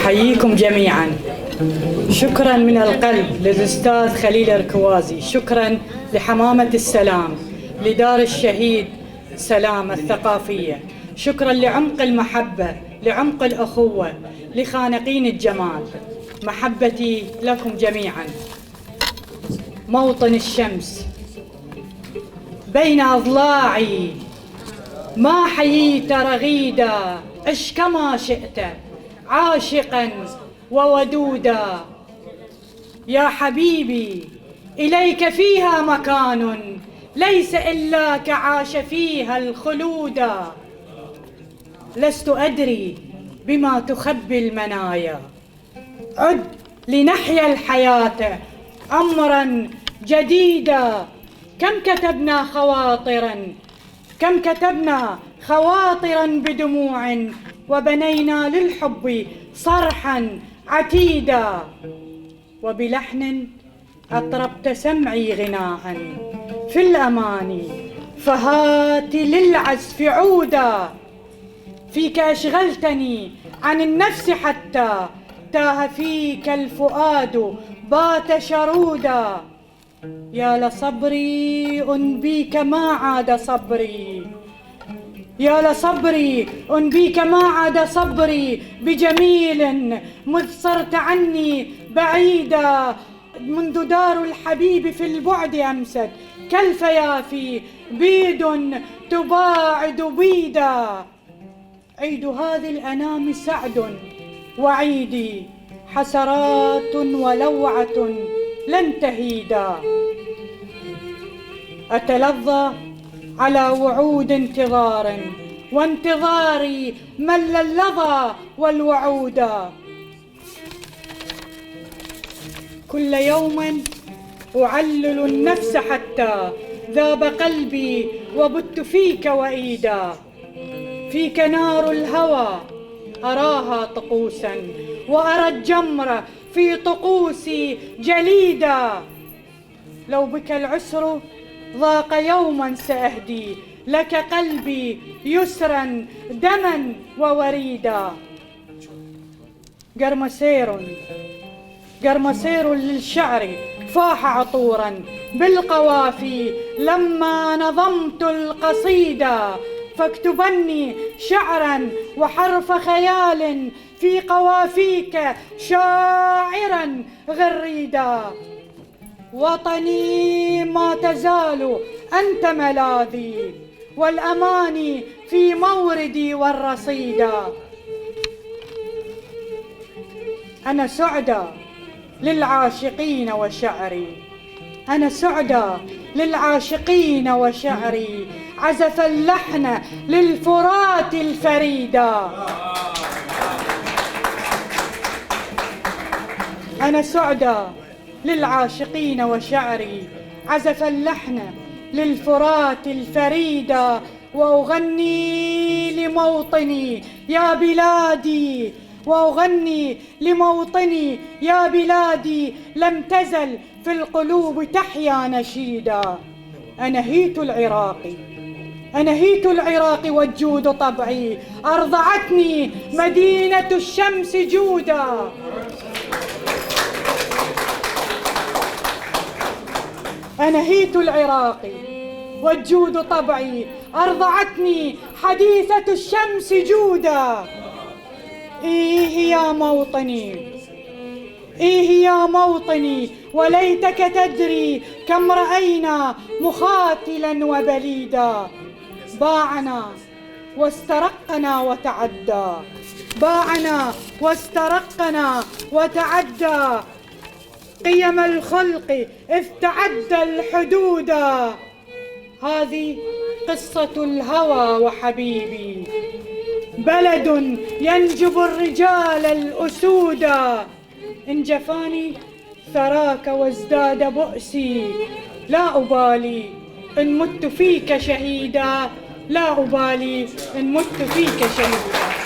أحييكم جميعا. شكرا من القلب للأستاذ خليل الركوازي، شكرا لحمامة السلام، لدار الشهيد سلام الثقافية، شكرا لعمق المحبة، لعمق الأخوة، لخانقين الجمال. محبتي لكم جميعا. موطن الشمس بين أضلاعي، ما حييت رغيدا، عش كما شئت عاشقا وودودا. يا حبيبي إليك فيها مكان، ليس إلا كعاش فيها الخلودا. لست أدري بما تخبي المنايا، عد لنحيا الحياة أمرا جديدا. كم كتبنا خواطرا بدموع، وبنينا للحب صرحا عتيدا. وبلحن أطربت سمعي غناء في الأماني، فهات للعزف عودا. فيك أشغلتني عن النفس حتى تاه فيك الفؤاد بات شرودا. يا لصبري أنبيك ما عاد صبري، يا لصبري أنبيك ما عاد صبري بجميل، مذ صرت عني بعيدا. منذ دار الحبيب في البعد أمست كالفيافي، بيد تباعد بيدا. عيد هذه الأنام سعد، وعيدي حسرات ولوعة لن تهيدا. أتلظى على وعود انتظار، وانتظاري مل اللظى والوعودا. كل يوم أعلل النفس حتى ذاب قلبي، وبت فيك وإيدا. فيك نار الهوى أراها طقوسا، وأرى الجمر في طقوسي جليدا. لو بك العسر ضاق يوما سأهدي لك قلبي يسرا دما ووريدا. قرمسير للشعر فاح عطورا بالقوافي لما نظمت القصيدة. فاكتبني شعرا وحرف خيال في قوافيك شاعرا غريدا. وطني ما تزال أنت ملاذي، والأماني في موردي والرصيدا. أنا سعدى للعاشقين وشعري، أنا سعدى للعاشقين وشعري، عزف اللحن للفرات الفريدا. أنا سعدى للعاشقين وشعري، عزف اللحن للفرات الفريدا. وأغني لموطني يا بلادي، وأغني لموطني يا بلادي، لم تزل في القلوب تحيا نشيدا. أنهيت العراق والجود طبعي، أرضعتني مدينة الشمس جودا. أنهيت العراق والجود طبعي، أرضعتني حديثة الشمس جودا. إيه يا موطني وليتك تدري كم رأينا مخاتلا وبليدا. باعنا واسترقنا وتعدى، باعنا واسترقنا وتعدى. قيم الخلق إذ تعدى الحدودا. هذه قصة الهوى وحبيبي، بلد ينجب الرجال الأسودا. إن جفاني ثراك وازداد بؤسي، لا أبالي إن مت فيك شهيدا، لا أبالي إن مت فيك شهيدا.